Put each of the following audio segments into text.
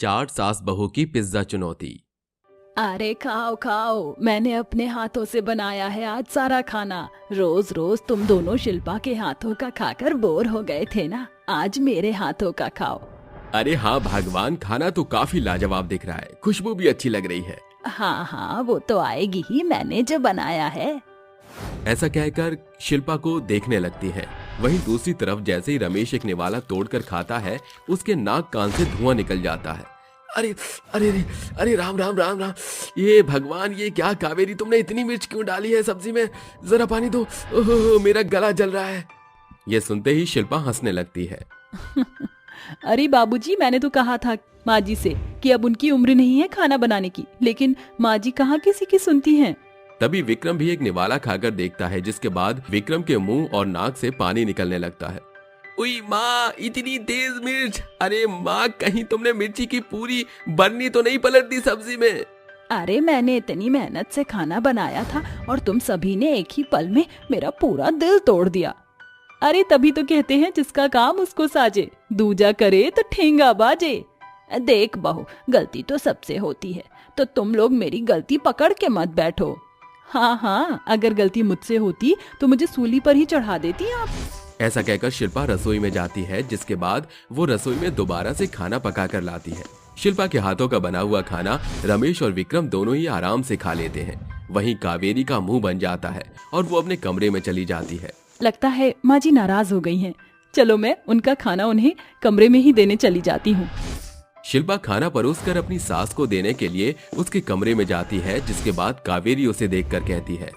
चार सास बहू की पिज्जा चुनौती। अरे खाओ खाओ, मैंने अपने हाथों से बनाया है आज सारा खाना। रोज रोज तुम दोनों शिल्पा के हाथों का खाकर बोर हो गए थे ना, आज मेरे हाथों का खाओ। अरे हाँ भगवान, खाना तो काफी लाजवाब दिख रहा है, खुशबू भी अच्छी लग रही है। हाँ हाँ, वो तो आएगी ही, मैंने जो बनाया है। ऐसा कहकर शिल्पा को देखने लगती है। वहीं दूसरी तरफ जैसे ही रमेश एक निवाला तोड़कर खाता है, उसके नाक कान से धुआं निकल जाता है। अरे अरे अरे अरे राम राम राम राम, ये भगवान, ये क्या कावेरी, तुमने इतनी मिर्च क्यों डाली है सब्जी में? जरा पानी दो, ओहो मेरा गला जल रहा है। ये सुनते ही शिल्पा हंसने लगती है। अरे बाबूजी, मैंने तो कहा था माँ जी से कि अब उनकी उम्र नहीं है खाना बनाने की, लेकिन माँ जी कहाँ किसी की सुनती हैं। तभी विक्रम भी एक निवाला खाकर देखता है, जिसके बाद विक्रम के मुंह और नाक से पानी निकलने लगता है। उई माँ, इतनी तेज मिर्च! अरे माँ, कहीं तुमने मिर्ची की पूरी बरनी तो नहीं पलट दी सब्जी में? अरे मैंने इतनी मेहनत से खाना बनाया था और तुम सभी ने एक ही पल में मेरा पूरा दिल तोड़ दिया। अरे तभी तो कहते हैं जिसका काम उसको साजे, दूजा करे तो ठेंगा बाजे। देख बहू, गलती तो सबसे होती है, तो तुम लोग मेरी गलती पकड़ के मत बैठो। हाँ हाँ, अगर गलती मुझसे होती तो मुझे सूली पर ही चढ़ा देती आप। ऐसा कहकर शिल्पा रसोई में जाती है, जिसके बाद वो रसोई में दोबारा से खाना पका कर लाती है। शिल्पा के हाथों का बना हुआ खाना रमेश और विक्रम दोनों ही आराम से खा लेते हैं। वहीं कावेरी का मुंह बन जाता है और वो अपने कमरे में चली जाती है। लगता है माँ जी नाराज हो गई हैं। चलो मैं उनका खाना उन्हें कमरे में ही देने चली जाती हूँ। शिल्पा खाना परोसकर अपनी सास को देने के लिए उसके कमरे में जाती है, जिसके बाद कावेरी उसे देखकर कहती है,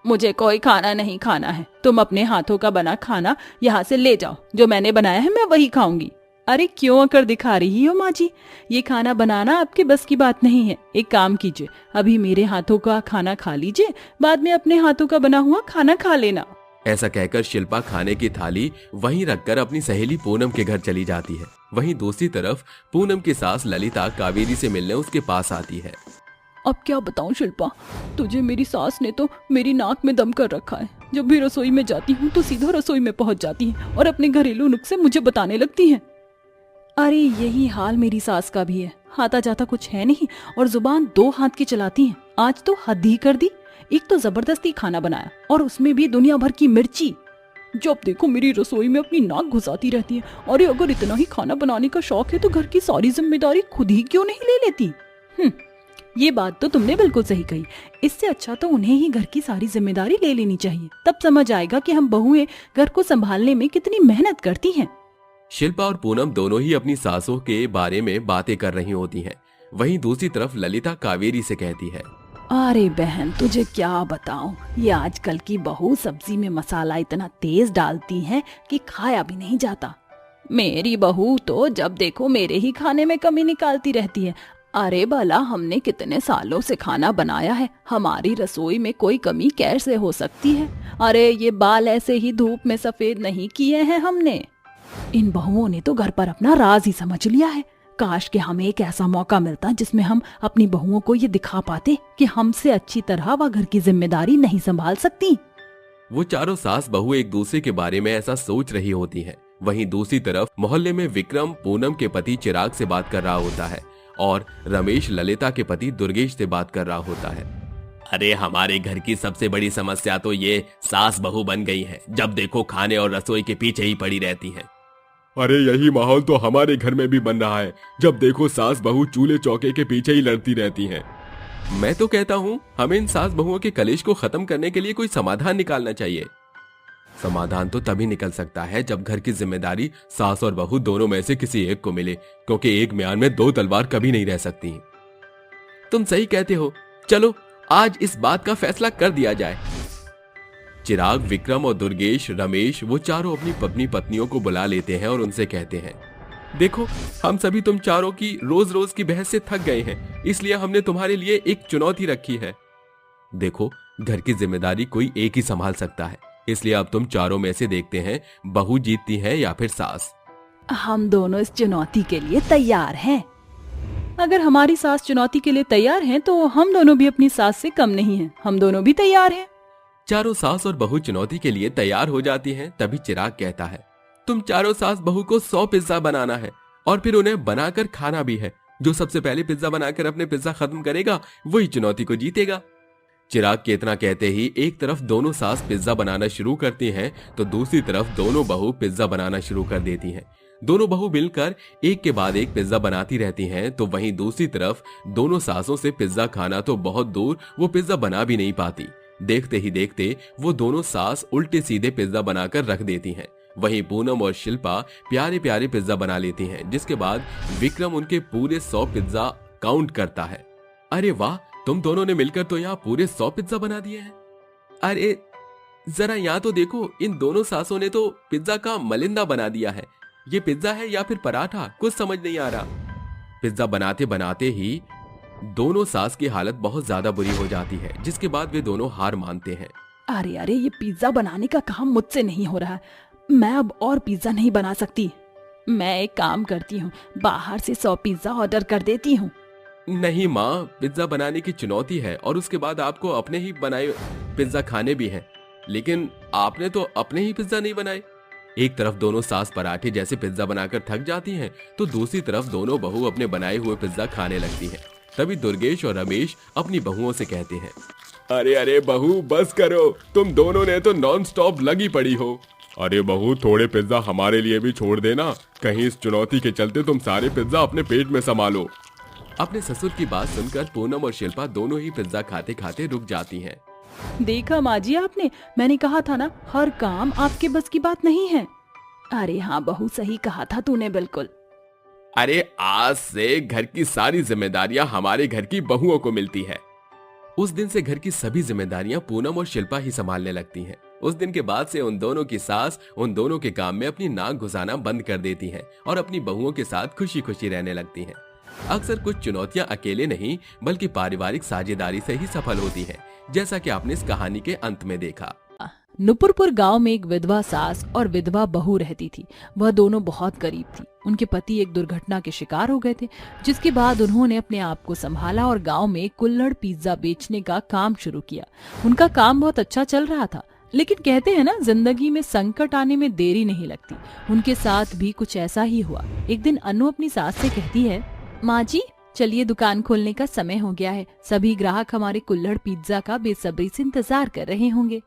मुझे कोई खाना नहीं खाना है, तुम अपने हाथों का बना खाना यहाँ से ले जाओ, जो मैंने बनाया है मैं वही खाऊंगी। अरे क्यों अकड़ दिखा रही हो माँ जी, ये खाना बनाना आपके बस की बात नहीं है। एक काम कीजिए, अभी मेरे हाथों का खाना खा लीजिए, बाद में अपने हाथों का बना हुआ खाना खा लेना। ऐसा कहकर शिल्पा खाने की थाली वहीं रखकर अपनी सहेली पूनम के घर चली जाती है। वहीं दूसरी तरफ पूनम की सास ललिता कावेरी से मिलने उसके पास आती है। अब क्या बताऊं शिल्पा, तुझे मेरी सास ने तो मेरी नाक में दम कर रखा है। जब भी रसोई में जाती हूँ तो सीधा रसोई में पहुँच जाती है और अपने घरेलू नुस्खे मुझे बताने लगती है। अरे यही हाल मेरी सास का भी है, आता जाता कुछ है नहीं और जुबान दो हाथ की चलाती है। आज तो हद ही कर दी, एक तो जबरदस्ती खाना बनाया और उसमें भी दुनिया भर की मिर्ची। जब देखो मेरी रसोई में अपनी नाक घुसाती रहती है। अरे अगर इतना ही खाना बनाने का शौक है तो घर की सारी जिम्मेदारी खुद ही क्यों नहीं ले लेती। ये बात तो तुमने बिल्कुल सही कही। इससे अच्छा तो उन्हें ही घर की सारी जिम्मेदारी ले लेनी चाहिए, तब समझ आएगा कि हम बहुएं घर को संभालने में कितनी मेहनत करती हैं। शिल्पा और पूनम दोनों ही अपनी सासों के बारे में बातें कर रही होती हैं। वहीं दूसरी तरफ ललिता कावेरी से कहती है, अरे बहन, तुझे क्या बताऊं, ये आजकल की बहू सब्जी में मसाला इतना तेज डालती हैं कि खाया भी नहीं जाता। मेरी बहू तो जब देखो मेरे ही खाने में कमी निकालती रहती है। अरे भला हमने कितने सालों से खाना बनाया है, हमारी रसोई में कोई कमी कैसे हो सकती है? अरे ये बाल ऐसे ही धूप में सफेद नहीं किए हैं हमने। इन बहुओं ने तो घर पर अपना राज ही समझ लिया है। काश कि हमें एक ऐसा मौका मिलता जिसमें हम अपनी बहुओं को ये दिखा पाते कि हमसे अच्छी तरह वह घर की जिम्मेदारी नहीं संभाल सकती। वो चारों सास बहू एक दूसरे के बारे में ऐसा सोच रही होती हैं। वहीं दूसरी तरफ मोहल्ले में विक्रम पूनम के पति चिराग से बात कर रहा होता है और रमेश ललिता के पति दुर्गेश से बात कर रहा होता है। अरे हमारे घर की सबसे बड़ी समस्या तो ये सास बहू बन गई है, जब देखो खाने और रसोई के पीछे ही पड़ी रहती हैं। अरे यही माहौल तो हमारे घर में भी बन रहा है, जब देखो सास बहू चूल्हे चौके के पीछे ही लड़ती रहती हैं। मैं तो कहता हूँ हमें इन सास बहुओं के कलेश को खत्म करने के लिए कोई समाधान निकालना चाहिए। समाधान तो तभी निकल सकता है जब घर की जिम्मेदारी सास और बहू दोनों में से किसी एक को मिले, क्योंकि एक म्यान में दो तलवार कभी नहीं रह सकती। तुम सही कहते हो, चलो आज इस बात का फैसला कर दिया जाए। चिराग, विक्रम और दुर्गेश, रमेश वो चारों अपनी पत्नियों को बुला लेते हैं और उनसे कहते हैं, देखो हम सभी तुम चारों की रोज रोज की बहस से थक गए हैं, इसलिए हमने तुम्हारे लिए एक चुनौती रखी है। देखो घर की जिम्मेदारी कोई एक ही संभाल सकता है, इसलिए अब तुम चारों में से देखते हैं बहू जीतती है या फिर सास। हम दोनों इस चुनौती के लिए तैयार हैं। अगर हमारी सास चुनौती के लिए तैयार हैं तो हम दोनों भी अपनी सास से कम नहीं हैं, हम दोनों भी तैयार हैं। चारों सास और बहू चुनौती के लिए तैयार हो जाती हैं। तभी चिराग कहता है, तुम चारों सास बहू को 100 पिज्जा बनाना है और फिर उन्हें बनाकर खाना भी है। जो सबसे पहले पिज्जा बनाकर अपने पिज्जा खत्म करेगा वही चुनौती को जीतेगा। चिराग के इतना कहते ही एक तरफ दोनों सास पिज्जा बनाना शुरू करती हैं तो दूसरी तरफ दोनों बहू पिज्जा बनाना शुरू कर देती हैं। दोनों बहू मिलकर एक के बाद एक पिज्जा बनाती रहती हैं तो वहीं दूसरी तरफ दोनों सासों से पिज्जा खाना तो बहुत दूर, वो पिज्जा बना भी नहीं पाती। देखते ही देखते वो दोनों सास उल्टे सीधे पिज्जा बनाकर रख देती हैं। वहीं पूनम और शिल्पा प्यारे प्यारे पिज्जा बना लेती हैं, जिसके बाद विक्रम उनके पूरे 100 पिज्जा काउंट करता है। अरे वाह, तुम दोनों ने मिलकर तो यहाँ पूरे 100 पिज्जा बना दिए हैं। अरे जरा यहाँ तो देखो, इन दोनों सासों ने तो पिज्जा का मलिंदा बना दिया है। ये पिज्जा है या फिर पराठा, कुछ समझ नहीं आ रहा। पिज्जा बनाते बनाते ही दोनों सास की हालत बहुत ज्यादा बुरी हो जाती है, जिसके बाद वे दोनों हार मानते हैं। अरे अरे, ये पिज्जा बनाने का काम मुझसे नहीं हो रहा। मैं अब और पिज्जा नहीं बना सकती। मैं एक काम करती हूँ, बाहर से 100 पिज्जा ऑर्डर कर देती हूँ। नहीं माँ, पिज्जा बनाने की चुनौती है और उसके बाद आपको अपने ही बनाए पिज्जा खाने भी हैं। लेकिन आपने तो अपने ही पिज्जा नहीं बनाए। एक तरफ दोनों सास पराठे जैसे पिज्जा बनाकर थक जाती हैं तो दूसरी तरफ दोनों बहू अपने बनाए हुए पिज्जा खाने लगती हैं। तभी दुर्गेश और रमेश अपनी बहुओं से कहते हैं, अरे अरे बहू बस करो, तुम दोनों ने तो नॉन स्टॉप लगी पड़ी हो। अरे बहू, थोड़े पिज्जा हमारे लिए भी छोड़ देना, कहीं इस चुनौती के चलते तुम सारे पिज्जा अपने पेट में संभालो। अपने ससुर की बात सुनकर पूनम और शिल्पा दोनों ही पिज्जा खाते खाते रुक जाती हैं। देखा माँ जी आपने, मैंने कहा था ना, हर काम आपके बस की बात नहीं है। अरे हाँ बहू, सही कहा था तूने बिल्कुल। अरे आज से घर की सारी जिम्मेदारियां हमारे घर की बहुओं को मिलती है। उस दिन से घर की सभी जिम्मेदारियां पूनम और शिल्पा ही संभालने लगती हैं। उस दिन के बाद से उन दोनों की सास उन दोनों के काम में अपनी नाक घुसाना बंद कर देती हैं और अपनी बहुओं के साथ खुशी खुशी रहने लगती हैं। अक्सर कुछ चुनौतियां अकेले नहीं बल्कि पारिवारिक साझेदारी से ही सफल होती हैं, जैसा कि आपने इस कहानी के अंत में देखा। नुपुरपुर गांव में एक विधवा सास और विधवा बहू रहती थी। वह दोनों बहुत गरीब थी। उनके पति एक दुर्घटना के शिकार हो गए थे, जिसके बाद उन्होंने अपने आप को संभाला और गांव में कुल्हड़ पिज्जा बेचने का काम शुरू किया। उनका काम बहुत अच्छा चल रहा था, लेकिन कहते हैं ना, जिंदगी में संकट आने में देरी नहीं लगती। उनके साथ भी कुछ ऐसा ही हुआ। एक दिन अनु अपनी सास से कहती है, माँ जी चलिए, दुकान खोलने का समय हो गया है। सभी ग्राहक हमारे कुल्हड़ पिज्जा का बेसब्री से इंतजार कर रहे होंगे।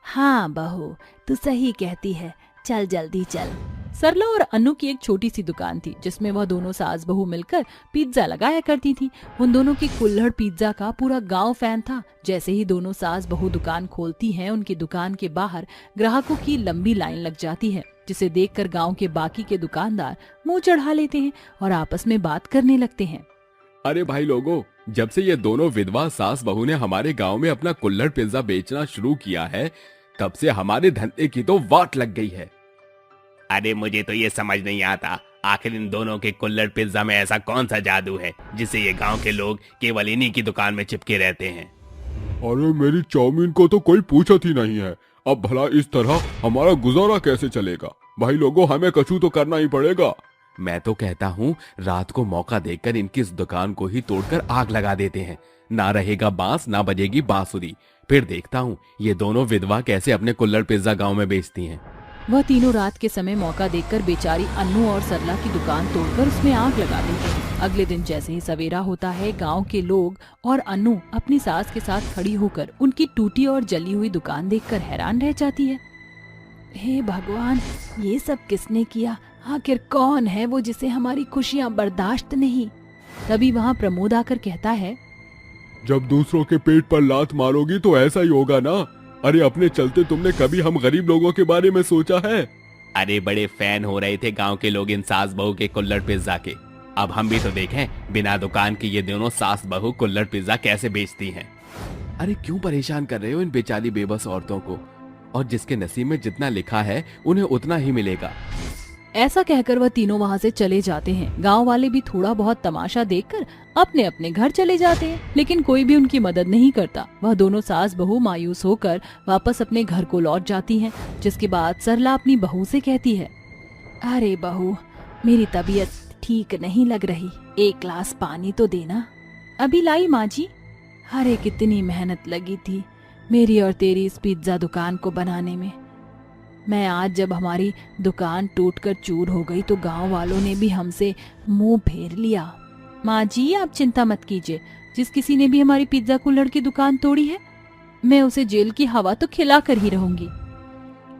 हाँ बहू, तू सही कहती है, चल जल्दी चल। सरला और अनु की एक छोटी सी दुकान थी, जिसमें वह दोनों सास बहू मिलकर पिज्जा लगाया करती थी। उन दोनों की कुल्हड़ पिज्जा का पूरा गांव फैन था। जैसे ही दोनों सास बहू दुकान खोलती हैं, उनकी दुकान के बाहर ग्राहकों की लंबी लाइन लग जाती है, जिसे देखकर गांव के बाकी के दुकानदार मुंह चढ़ा लेते हैं और आपस में बात करने लगते हैं। अरे भाई लोगों, जब से ये दोनों विधवा सास बहू ने हमारे गांव में अपना कुल्हड़ पिज्जा बेचना शुरू किया है, तब से हमारे धंधे की तो वाट लग गई है। अरे मुझे तो ये समझ नहीं आता, आखिर इन दोनों के कुल्हड़ पिज्जा में ऐसा कौन सा जादू है जिससे ये गांव के लोग केवल इन्हीं की दुकान में चिपके रहते हैं। अरे मेरी चाउमीन को तो कोई पूछत ही नहीं है। अब भला इस तरह हमारा गुजारा कैसे चलेगा? भाई लोगों, हमें कछु तो करना ही पड़ेगा। मैं तो कहता हूँ रात को मौका देकर इनकी इस दुकान को ही तोड़कर आग लगा देते हैं। ना रहेगा बांस, ना बजेगी बांसुरी। फिर देखता हूँ ये दोनों विधवा कैसे अपने कुल्हड़ पिज्जा गांव में बेचती हैं। वह तीनों रात के समय मौका देखकर बेचारी अन्नू और सरला की दुकान तोड़कर उसमें आग लगा देते हैं। अगले दिन जैसे ही सवेरा होता है, गांव के लोग और अन्नू अपनी सास के साथ खड़ी होकर उनकी टूटी और जली हुई दुकान देखकर हैरान रह जाती है। हे भगवान, ये सब किसने किया? आखिर कौन है वो जिसे हमारी खुशियाँ बर्दाश्त नहीं? तभी वहाँ प्रमोद आकर कहता है, जब दूसरों के पेट पर लात मारोगी तो ऐसा ही होगा ना। अरे अपने चलते तुमने कभी हम गरीब लोगों के बारे में सोचा है? अरे बड़े फैन हो रहे थे गांव के लोग इन सास बहू के कुल्हड़ पिज्जा के। अब हम भी तो देखें बिना दुकान के ये दोनों सास बहू कुल्हड़ पिज्जा कैसे बेचती हैं। अरे क्यों परेशान कर रहे हो इन बेचारी बेबस औरतों को? और जिसके नसीब में जितना लिखा है उन्हें उतना ही मिलेगा। ऐसा कहकर वह तीनों वहाँ से चले जाते हैं। गांव वाले भी थोड़ा बहुत तमाशा देखकर अपने अपने घर चले जाते हैं, लेकिन कोई भी उनकी मदद नहीं करता। वह दोनों सास बहू मायूस होकर वापस अपने घर को लौट जाती हैं। जिसके बाद सरला अपनी बहू से कहती है, अरे बहू, मेरी तबीयत ठीक नहीं लग रही, एक गिलास पानी तो देना। अभी लाई माँ जी। अरे कितनी मेहनत लगी थी मेरी और तेरी इस पिज्जा दुकान को बनाने में। मैं आज जब हमारी दुकान टूटकर चूर हो गई तो गांव वालों ने भी हमसे मुंह फेर लिया। माँ जी आप चिंता मत कीजिए, जिस किसी ने भी हमारी पिज्जा कुल्हड़ की दुकान तोड़ी है मैं उसे जेल की हवा तो खिला कर ही रहूंगी।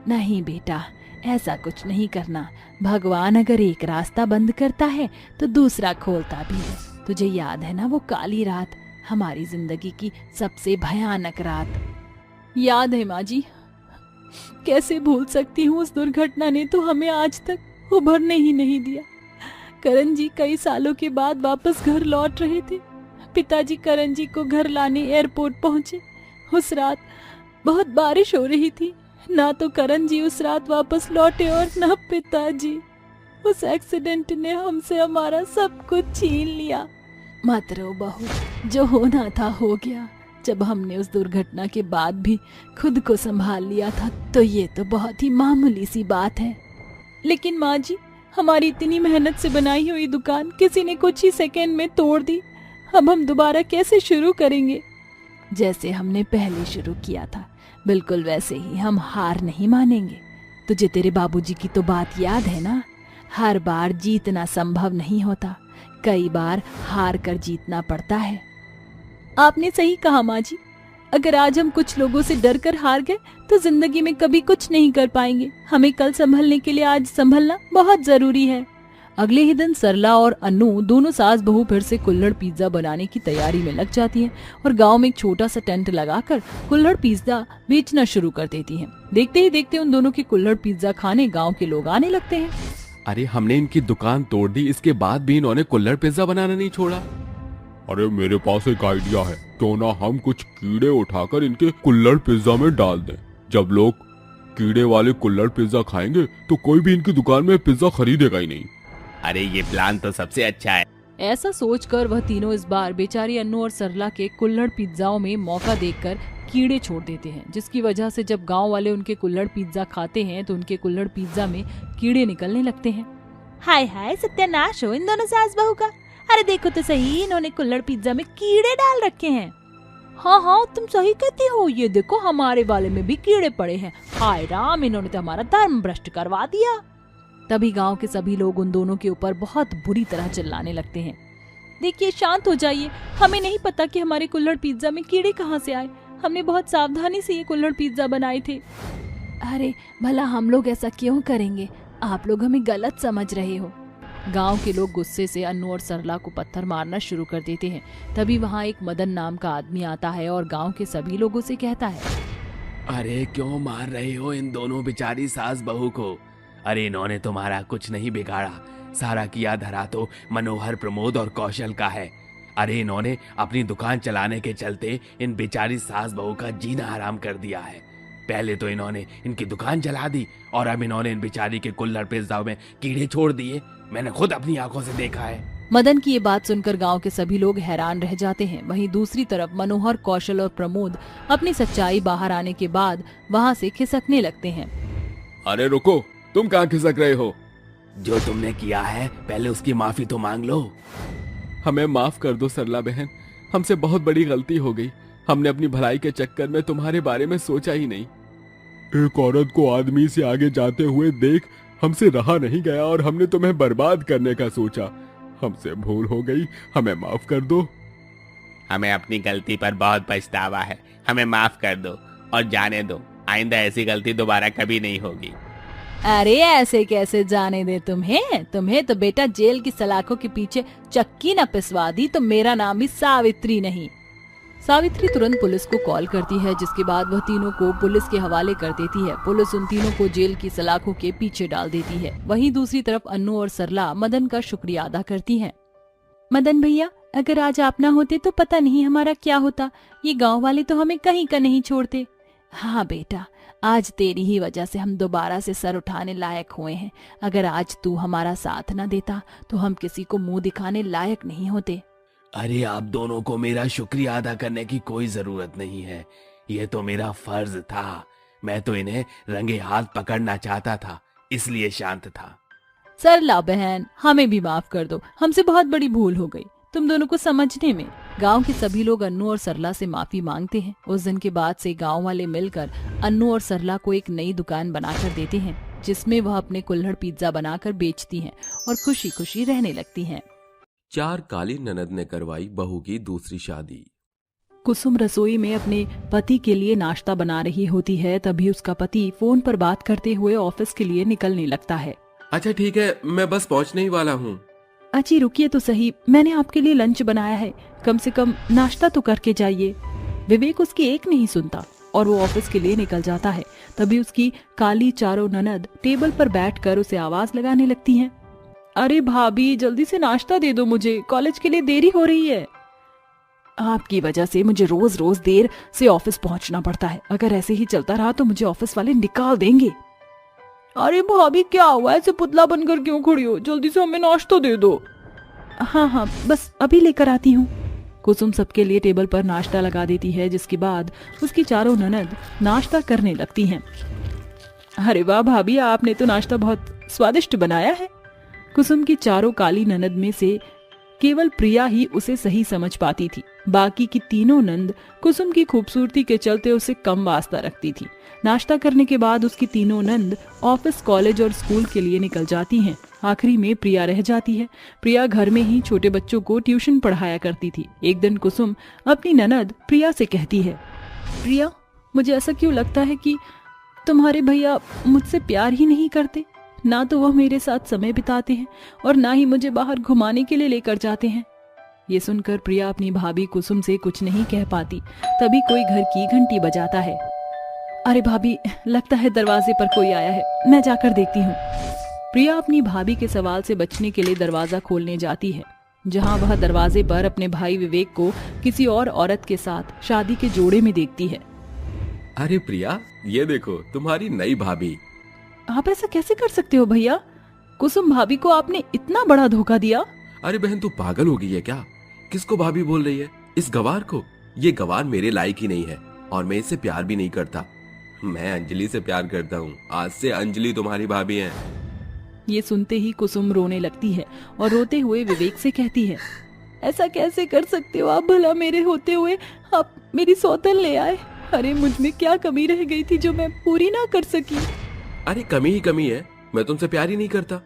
नहीं बेटा, ऐसा कुछ नहीं करना। भगवान अगर एक रास्ता बंद करता है तो दूसरा खोलता भी है। तुझे याद है ना वो काली रात, हमारी जिंदगी की सबसे भयानक रात? याद है माँ जी, कैसे भूल सकती हूँ। उस दुर्घटना ने तो हमें आज तक उभरने ही नहीं दिया। करण जी कई सालों के बाद वापस घर लौट रहे थे। पिताजी करण जी को घर लाने एयरपोर्ट पहुंचे। उस रात बहुत बारिश हो रही थी। ना तो करण जी उस रात वापस लौटे और न पिताजी। उस एक्सीडेंट ने हमसे हमारा सब कुछ छीन लिया। मत रो बहू, जो होना था हो गया। जब हमने उस दुर्घटना के बाद भी खुद को संभाल लिया था तो ये तो बहुत ही मामूली सी बात है। लेकिन माँ जी, हमारी इतनी मेहनत से बनाई हुई दुकान किसी ने कुछ ही सेकंड में तोड़ दी। अब हम दोबारा कैसे शुरू करेंगे? जैसे हमने पहले शुरू किया था बिल्कुल वैसे ही हम हार नहीं मानेंगे। तुझे तेरे बाबूजी की तो बात याद है ना, हर बार जीतना संभव नहीं होता, कई बार हार कर जीतना पड़ता है। आपने सही कहा माँ जी, अगर आज हम कुछ लोगों से डर कर हार गए तो जिंदगी में कभी कुछ नहीं कर पाएंगे। हमें कल संभलने के लिए आज संभलना बहुत जरूरी है। अगले ही दिन सरला और अन्नू दोनों सास बहू फिर से कुल्हड़ पिज्जा बनाने की तैयारी में लग जाती हैं और गांव में एक छोटा सा टेंट लगाकर कुल्हड़ पिज्जा बेचना शुरू कर देती हैं। देखते ही देखते उन दोनों के कुल्हड़ पिज्जा खाने गांव के लोग आने लगते हैं। अरे हमने इनकी दुकान तोड़ दी, इसके बाद भी इन्होंने कुल्हड़ पिज्जा बनाना नहीं छोड़ा। अरे मेरे पास एक आइडिया है, क्यों ना हम कुछ कीड़े उठाकर इनके कुल्हड़ पिज्जा में डाल दें। जब लोग कीड़े वाले कुल्हड़ पिज्जा खाएंगे तो कोई भी इनकी दुकान में पिज्जा खरीदेगा ही नहीं। अरे ये प्लान तो सबसे अच्छा है। ऐसा सोचकर वह तीनों इस बार बेचारी अन्नू और सरला के कुल्हड़ पिज्जाओं में मौका देखकर कीड़े छोड़ देते हैं, जिसकी वजह से जब गांव वाले उनके कुल्हड़ पिज्जा खाते हैं तो उनके कुल्हड़ पिज्जा में कीड़े निकलने लगते हैं। हाय हाय, सत्यानाश हो इन दोनों सास बहू का। अरे देखो तो सही, इन्होंने कुल्हड़ पिज्जा में कीड़े डाल रखे हैं। हाँ हाँ तुम सही कहती हो, ये देखो हमारे वाले में भी कीड़े पड़े हैं। हाय राम, इन्होंने तो हमारा धर्म भ्रष्ट करवा दिया। तभी गांव के सभी लोग उन दोनों के ऊपर बहुत बुरी तरह चिल्लाने लगते हैं। देखिए शांत हो जाइए, हमें नहीं पता कि हमारे कुल्हड़ पिज्जा में कीड़े कहाँ से आए। हमने बहुत सावधानी से ये कुल्हड़ पिज्जा बनाए थे। अरे भला हम लोग ऐसा क्यों करेंगे, आप लोग हमें गलत समझ रहे हो। गांव के लोग गुस्से से अन्नू और सरला को पत्थर मारना शुरू कर देते हैं। तभी वहाँ एक मदन नाम का आदमी आता है और गांव के सभी लोगों से कहता है, अरे क्यों मार रहे हो इन दोनों बेचारी सास बहू को? अरे इन्होंने तुम्हारा कुछ नहीं बिगाड़ा, सारा किया धरा तो मनोहर, प्रमोद और कौशल का है। अरे इन्होंने अपनी दुकान चलाने के चलते इन बेचारी सास बहू का जीना हराम कर दिया है। पहले तो इन्होंने इनकी दुकान जला दी और अब इन्होंने इन बेचारी के कुल्हड़ पिज्जाओं में कीड़े छोड़ दिए। मैंने खुद अपनी आंखों से देखा है। मदन की ये बात सुनकर गांव के सभी लोग हैरान रह जाते हैं। वहीं दूसरी तरफ मनोहर, कौशल और प्रमोद अपनी सच्चाई बाहर आने के बाद वहाँ से खिसकने लगते हैं। अरे रुको, तुम कहाँ खिसक रहे हो? जो तुमने किया है पहले उसकी माफी तो मांग लो। हमें माफ कर दो सरला बहन, हमसे बहुत बड़ी गलती हो गई। हमने अपनी भलाई के चक्कर में तुम्हारे बारे में सोचा ही नहीं। एक औरत को आदमी से आगे जाते हुए देख हमसे रहा नहीं गया और हमने तुम्हें बर्बाद करने का सोचा। हमसे भूल हो गई, हमें माफ कर दो। हमें अपनी गलती पर बहुत पछतावा है, हमें माफ कर दो और जाने दो। आइंदा ऐसी गलती दोबारा कभी नहीं होगी। अरे ऐसे कैसे जाने दे तुम्हें तो बेटा जेल की सलाखों के पीछे चक्की न पिसवा दी तो मेरा नाम भी सावित्री नहीं। सावित्री तुरंत पुलिस को कॉल करती है, जिसके बाद वह तीनों को पुलिस के हवाले कर देती है। पुलिस उन तीनों को जेल की सलाखों के पीछे डाल देती है। वहीं दूसरी तरफ अन्नू और सरला मदन का शुक्रिया अदा करती हैं। मदन भैया, अगर आज आप ना होते तो पता नहीं हमारा क्या होता। ये गाँव वाले तो हमें कहीं का नहीं छोड़ते। हाँ बेटा, आज तेरी ही वजह से हम दोबारा से सर उठाने लायक हुए हैं। अगर आज तू हमारा साथ न देता तो हम किसी को मुंह दिखाने लायक नहीं होते। अरे आप दोनों को मेरा शुक्रिया अदा करने की कोई जरूरत नहीं है, ये तो मेरा फर्ज था। मैं तो इन्हें रंगे हाथ पकड़ना चाहता था, इसलिए शांत था। सरला बहन, हमें भी माफ कर दो, हमसे बहुत बड़ी भूल हो गई तुम दोनों को समझने में। गांव के सभी लोग अन्नू और सरला से माफी मांगते हैं। उस दिन के बाद से गांव वाले मिलकर अन्नू और सरला को एक नई दुकान बनाकर देते हैं, जिसमें वह अपने कुल्हड़ पिज्जा बनाकर बेचती हैं और खुशी खुशी रहने लगती हैं। 4 काली ननद ने करवाई बहू की दूसरी शादी। कुसुम रसोई में अपने पति के लिए नाश्ता बना रही होती है, तभी उसका पति फोन पर बात करते हुए ऑफिस के लिए निकलने लगता है। अच्छा ठीक है, मैं बस पहुंचने ही वाला हूँ। अजी रुकिए तो सही, मैंने आपके लिए लंच बनाया है, कम से कम नाश्ता तो करके जाइए। विवेक उसकी एक नहीं सुनता और वो ऑफिस के लिए निकल जाता है। तभी उसकी काली चारों ननद टेबल पर बैठकर उसे आवाज लगाने लगती हैं। अरे भाभी जल्दी से नाश्ता दे दो, मुझे कॉलेज के लिए देरी हो रही है। आपकी वजह से मुझे रोज रोज देर से ऑफिस पहुंचना पड़ता है, अगर ऐसे ही चलता रहा तो मुझे ऑफिस वाले निकाल देंगे। अरे भाभी क्या हुआ, ऐसे पुतला बनकर क्यों खड़ी हो, जल्दी से हमें नाश्ता दे दो। हाँ हाँ बस अभी लेकर आती हूँ। कुसुम सबके लिए टेबल पर नाश्ता लगा देती है, जिसके बाद उसकी चारों ननद नाश्ता करने लगती हैं। अरे वाह भाभी, आपने तो नाश्ता बहुत स्वादिष्ट बनाया है। कुसुम की चारों काली ननद में से केवल प्रिया ही उसे सही समझ पाती थी। बाकी की तीनों नंद कुसुम की खूबसूरती के चलते उसे कम वास्ता रखती थी। नाश्ता करने के बाद उसकी तीनों नंद ऑफिस, कॉलेज और स्कूल के लिए निकल जाती हैं। आखिरी में प्रिया रह जाती है। प्रिया घर में ही छोटे बच्चों को ट्यूशन पढ़ाया करती थी। एक दिन कुसुम अपनी ननद प्रिया से कहती है, प्रिया मुझे ऐसा क्यों लगता है कि तुम्हारे भैया मुझसे प्यार ही नहीं करते, ना तो वह मेरे साथ समय बिताते हैं और ना ही मुझे बाहर घुमाने के लिए लेकर जाते हैं। ये सुनकर प्रिया अपनी भाभी कुसुम से कुछ नहीं कह पाती। तभी कोई घर की घंटी बजाता है। अरे भाभी, लगता है दरवाजे पर कोई आया है, मैं जाकर देखती हूँ। प्रिया अपनी भाभी के सवाल से बचने के लिए दरवाजा खोलने जाती है, जहाँ वह दरवाजे पर अपने भाई विवेक को किसी और औरत के साथ शादी के जोड़े में देखती है। अरे प्रिया, ये देखो तुम्हारी नई भाभी। आप ऐसा कैसे कर सकते हो भैया? कुसुम भाभी को आपने इतना बड़ा धोखा दिया। अरे बहन, तू पागल हो गई है क्या? किसको भाभी बोल रही है? इस गवार को? ये गवार मेरे लायक ही नहीं है और मैं इससे प्यार भी नहीं करता। मैं अंजलि से प्यार करता हूँ। आज से अंजलि तुम्हारी भाभी है। ये सुनते ही कुसुम रोने लगती है और रोते हुए विवेक से कहती है, ऐसा कैसे कर सकते हो आप? भला मेरे होते हुए आप मेरी सौतन ले आए। अरे मुझ में क्या कमी रह गई थी जो मैं पूरी ना कर सकी? अरे कमी ही कमी है, मैं तुमसे प्यार ही नहीं करता।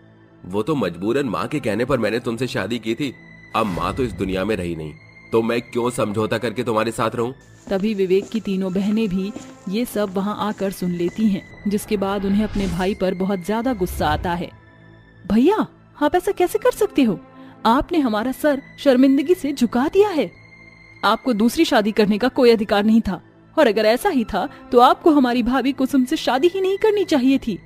वो तो मजबूरन माँ के कहने पर मैंने तुमसे शादी की थी। अब माँ तो इस दुनिया में रही नहीं, तो मैं क्यों समझौता करके तुम्हारे साथ रहूं? तभी विवेक की तीनों बहनें भी ये सब वहाँ आकर सुन लेती हैं, जिसके बाद उन्हें अपने भाई पर बहुत ज्यादा गुस्सा आता है। भैया, आप ऐसा कैसे कर सकते हो? आपने हमारा सर शर्मिंदगी से झुका दिया है। आपको दूसरी शादी करने का कोई अधिकार नहीं था, और अगर ऐसा ही था तो आपको हमारी भाभी कुसुम से शादी ही नहीं करनी चाहिए थी।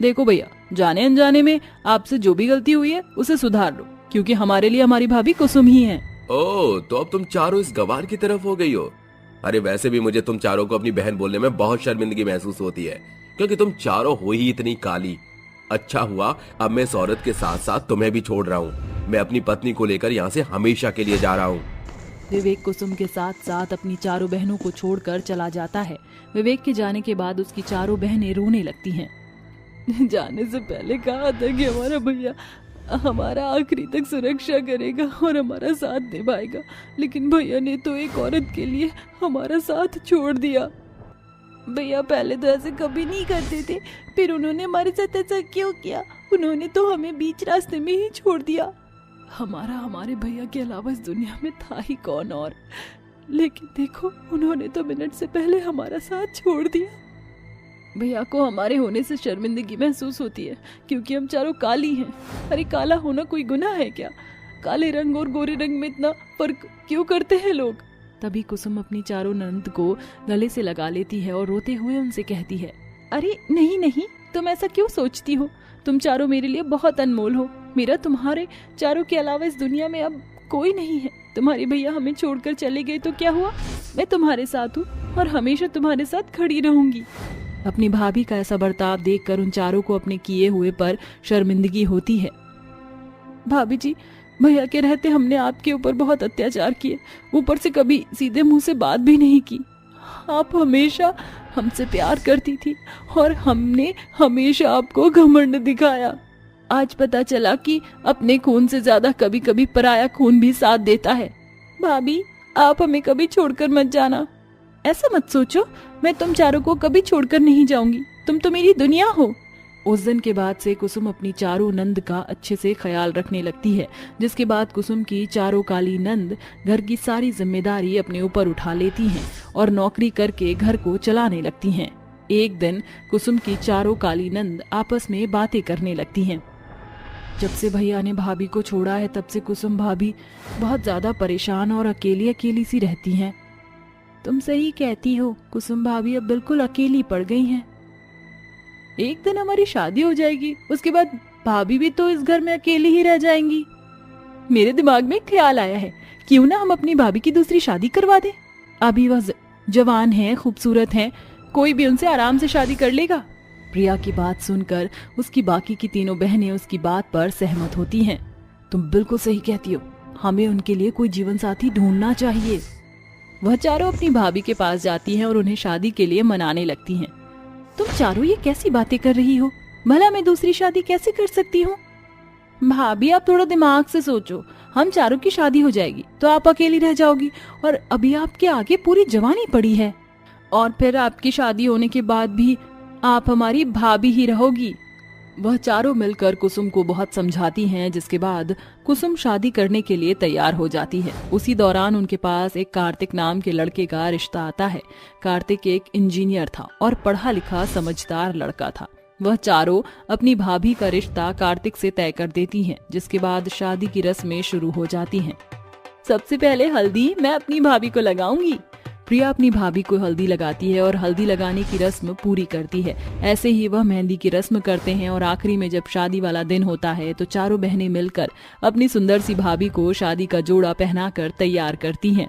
देखो भैया, जाने अनजाने में आपसे जो भी गलती हुई है उसे सुधार लो, क्योंकि हमारे लिए हमारी भाभी कुसुम ही है। ओह, तो अब तुम चारों इस गवार की तरफ हो गई हो। अरे वैसे भी मुझे तुम चारों को अपनी बहन बोलने में बहुत शर्मिंदगी महसूस होती है, क्योंकि तुम चारों हो ही इतनी काली। अच्छा हुआ अब मैं इस औरत के साथ साथ तुम्हें भी छोड़ रहा हूँ। मैं अपनी पत्नी को लेकर यहाँ से हमेशा के लिए जा रहा हूँ। विवेक कुसुम के साथ साथ अपनी चारों बहनों को छोड़कर चला जाता है। विवेक के जाने के बाद उसकी चारों बहनें रोने लगती हैं। जाने से पहले कहा था कि हमारा भैया हमारा आखिरी तक सुरक्षा करेगा और हमारा साथ निभाएगा, लेकिन भैया ने तो एक औरत के लिए हमारा साथ छोड़ दिया। भैया पहले तो ऐसे कभी नहीं करते थे, फिर उन्होंने हमारे साथ ऐसा क्यों किया? उन्होंने तो हमें बीच रास्ते में ही छोड़ दिया। हमारे भैया के अलावा इस दुनिया में था ही कौन और, लेकिन देखो उन्होंने तो मिनट से पहले हमारा साथ छोड़ दिया। भैया को हमारे होने से शर्मिंदगी महसूस होती है, क्योंकि हम चारों काली हैं। अरे काला होना कोई गुनाह है क्या? काले रंग और गोरे रंग में इतना फर्क क्यों करते हैं लोग? तभी कुसुम अपनी चारों नंद को गले से लगा लेती है और रोते हुए उनसे कहती है, अरे नहीं नहीं, तुम ऐसा क्यों सोचती हो? तुम चारों मेरे लिए बहुत अनमोल हो। मेरा तुम्हारे चारों के अलावा इस दुनिया में अब कोई नहीं है। तुम्हारे भैया हमें छोड़कर चले गए तो क्या हुआ? मैं तुम्हारे साथ हूँ और हमेशा तुम्हारे साथ खड़ी रहूंगी। अपनी भाभी का ऐसा बर्ताव देखकर उन चारों को अपने किए हुए पर शर्मिंदगी होती है। भाभी जी, भैया के रहते हमने आपके ऊपर बहुत अत्याचार किए, ऊपर से कभी सीधे मुंह से बात भी नहीं की। आप हमेशा हमसे प्यार करती थी और हमने हमेशा आपको घमंड दिखाया। आज पता चला कि अपने खून से ज्यादा कभी कभी पराया खून भी साथ देता है। भाभी, आप हमें कभी छोड़कर मत जाना। ऐसा मत सोचो, मैं तुम चारों को कभी छोड़कर नहीं जाऊंगी। तुम तो मेरी दुनिया हो। उस दिन के बाद से कुसुम अपनी चारों नंद का अच्छे से ख्याल रखने लगती है, जिसके बाद कुसुम की चारों काली नंद घर की सारी जिम्मेदारी अपने ऊपर उठा लेती हैं और नौकरी करके घर को चलाने लगती हैं। एक दिन कुसुम की चारों काली नंद आपस में बातें करने लगती हैं। जब से भैया ने भाभी को छोड़ा है तब से कुसुम भाभी बहुत ज्यादा परेशान और अकेली अकेली सी रहती हैं। तुम सही कहती हो, कुसुम भाभी अब बिल्कुल अकेली पड़ गई हैं। एक दिन हमारी शादी हो जाएगी, उसके बाद भाभी भी तो इस घर में अकेली ही रह जाएंगी। मेरे दिमाग में एक ख्याल आया है, क्यों ना हम अपनी भाभी की दूसरी शादी करवा दें। अभी वह जवान हैं, खूबसूरत हैं, कोई भी उनसे आराम से शादी कर लेगा। प्रिया की बात सुनकर उसकी बाकी की तीनों बहनें उसकी बात पर सहमत होती हैं। तुम बिल्कुल सही कहती हो, हमें उनके लिए कोई जीवन साथी ढूंढना चाहिए। वह चारों अपनी भाभी के पास जाती हैं और उन्हें शादी के लिए मनाने लगती हैं। तुम चारों ये कैसी बातें कर रही हो, भला मैं दूसरी शादी कैसे कर सकती हूँ। भाभी आप थोड़ा दिमाग से सोचो, हम चारों की शादी हो जाएगी तो आप अकेली रह जाओगी और अभी आपके आगे पूरी जवानी पड़ी है, और फिर आपकी शादी होने के बाद भी आप हमारी भाभी ही रहोगी। वह चारों मिलकर कुसुम को बहुत समझाती हैं, जिसके बाद कुसुम शादी करने के लिए तैयार हो जाती है। उसी दौरान उनके पास एक कार्तिक नाम के लड़के का रिश्ता आता है। कार्तिक एक इंजीनियर था और पढ़ा लिखा समझदार लड़का था। वह चारों अपनी भाभी का रिश्ता कार्तिक से तय कर देती हैं, जिसके बाद शादी की रस्में शुरू हो जाती हैं। सबसे पहले हल्दी मैं अपनी भाभी को लगाऊंगी। प्रिया अपनी भाभी को हल्दी लगाती है और हल्दी लगाने की रस्म पूरी करती है। ऐसे ही वह मेहंदी की रस्म करते हैं और आखिरी में जब शादी वाला दिन होता है तो चारों बहनें मिलकर अपनी सुंदर सी भाभी को शादी का जोड़ा पहनाकर तैयार करती हैं।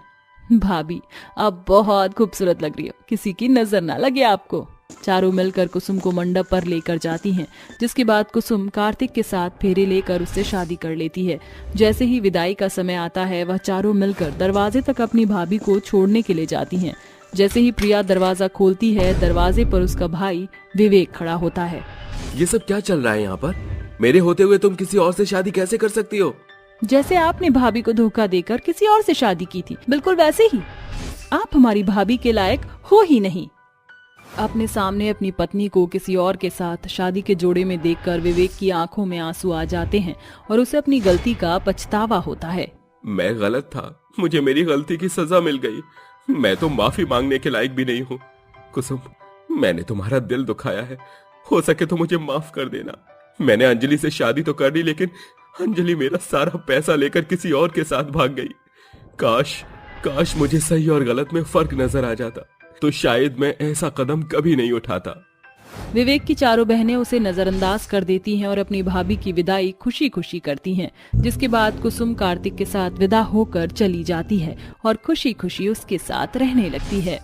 भाभी आप बहुत खूबसूरत लग रही हो, किसी की नजर ना लगे आपको। चारों मिलकर कुसुम को मंडप पर लेकर जाती हैं, जिसके बाद कुसुम कार्तिक के साथ फेरे लेकर उससे शादी कर लेती है। जैसे ही विदाई का समय आता है वह चारों मिलकर दरवाजे तक अपनी भाभी को छोड़ने के लिए जाती हैं। जैसे ही प्रिया दरवाजा खोलती है, दरवाजे पर उसका भाई विवेक खड़ा होता है। ये सब क्या चल रहा है यहाँ पर? मेरे होते हुए तुम किसी और से शादी कैसे कर सकती हो? जैसे आपने भाभी को धोखा देकर किसी और से शादी की थी, बिल्कुल वैसे ही आप हमारी भाभी के लायक हो ही नहीं। अपने सामने अपनी पत्नी को किसी और के साथ शादी के जोड़े में देखकर विवेक की आंखों में आंसू आ जाते हैं और उसे अपनी गलती का पछतावा होता है। मैं गलत था, मुझे मेरी गलती की सजा मिल गई। मैं तो माफी मांगने के लायक भी नहीं हूँ। कुसुम, मैंने तुम्हारा दिल दुखाया है, हो सके तो मुझे माफ कर देना। मैंने अंजलि से शादी तो कर ली, लेकिन अंजलि मेरा सारा पैसा लेकर किसी और के साथ भाग गई। काश मुझे सही और गलत में फर्क नजर आ जाता तो शायद मैं ऐसा कदम कभी नहीं उठाता। विवेक की चारों बहनें उसे नजरअंदाज कर देती हैं और अपनी भाभी की विदाई खुशी खुशी करती हैं, जिसके बाद कुसुम कार्तिक के साथ विदा होकर चली जाती है और खुशी खुशी उसके साथ रहने लगती है।